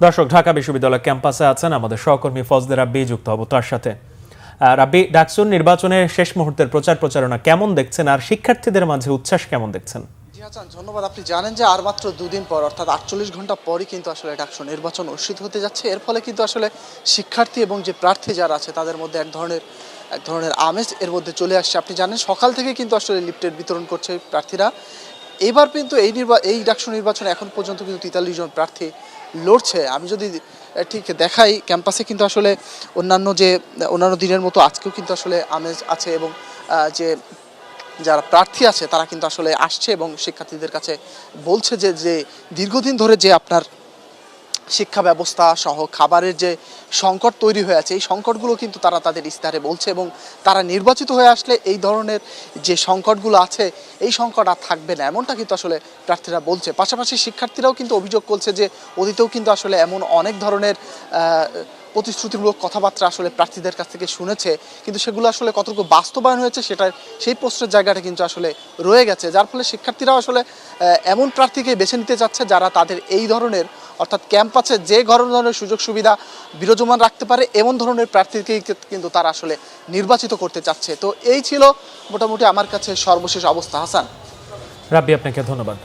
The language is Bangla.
দর্শক, ঢাকা বিশ্ববিদ্যালয় ক্যাম্পাসে আছেন আমাদের সহকর্মী ফজলে রাব্বি, যুক্ত হব তার সাথে। রাব্বি, ডাকসুর নির্বাচনের শেষ মুহূর্তের প্রচারণা কেমন দেখছেন, আর শিক্ষার্থীদের মাঝে উচ্ছ্বাস কেমন দেখছেন? জি হাসান, ধন্যবাদ। আপনি জানেন যে আর মাত্র দুদিন পর অর্থাৎ 48 ঘন্টা পরই কিন্তু আসলে ডাকসু নির্বাচন অনুষ্ঠিত হতে যাচ্ছে। এর ফলে কিন্তু আসলে শিক্ষার্থী এবং যে প্রার্থী যারা আছে তাদের মধ্যে এক ধরনের আমেজ এর মধ্যে চলে আসছে। আপনি জানেন সকাল থেকে কিন্তু আসলে লিফটের বিতরণ করছে প্রার্থীরা। এবার কিন্তু এই ডাকসু নির্বাচনে এখন পর্যন্ত কিন্তু 43 জন প্রার্থী লড়ছে। আমি যদি ঠিক দেখাই, ক্যাম্পাসে কিন্তু আসলে অন্যান্য দিনের মতো আজকেও কিন্তু আসলে আমেজ আছে এবং যে যারা প্রার্থী আছে তারা কিন্তু আসলে আসছে এবং শিক্ষার্থীদের কাছে বলছে যে দীর্ঘদিন ধরে যে আপনার শিক্ষা ব্যবস্থা সহ খাবারের যে সংকট তৈরি হয়ে আছে, এই সংকটগুলো কিন্তু তারা তাদের ইস্তাহারে বলছে এবং তারা নির্বাচিত হয়ে আসলে এই ধরনের যে সংকটগুলো আছে এই সংকট আর থাকবে না, এমনটা কিন্তু আসলে প্রার্থীরা বলছে। পাশাপাশি শিক্ষার্থীরাও কিন্তু অভিযোগ করছে যে অতীতেও কিন্তু আসলে এমন অনেক ধরনের প্রতিশ্রুতিমূলক কথাবার্তা আসলে প্রার্থীদের কাছ থেকে শুনেছে, কিন্তু সেগুলো আসলে কতটুকু বাস্তবায়ন হয়েছে সেই প্রশ্নের জায়গাটা কিন্তু আসলে রয়ে গেছে। যার ফলে শিক্ষার্থীরাও আসলে এমন প্রার্থীকে বেছে নিতে যাচ্ছে যারা তাদের এই ধরনের অর্থাৎ ক্যাম্পাসে যে ধরনের সুযোগ সুবিধা বিরাজমান রাখতে পারে এমন ধরনের প্রার্থীকেই কিন্তু তারা আসলে নির্বাচিত করতে চাচ্ছে। তো এই ছিল মোটামুটি আমার কাছে সর্বশেষ অবস্থা। হাসান। রাব্বি, আপনাকে ধন্যবাদ।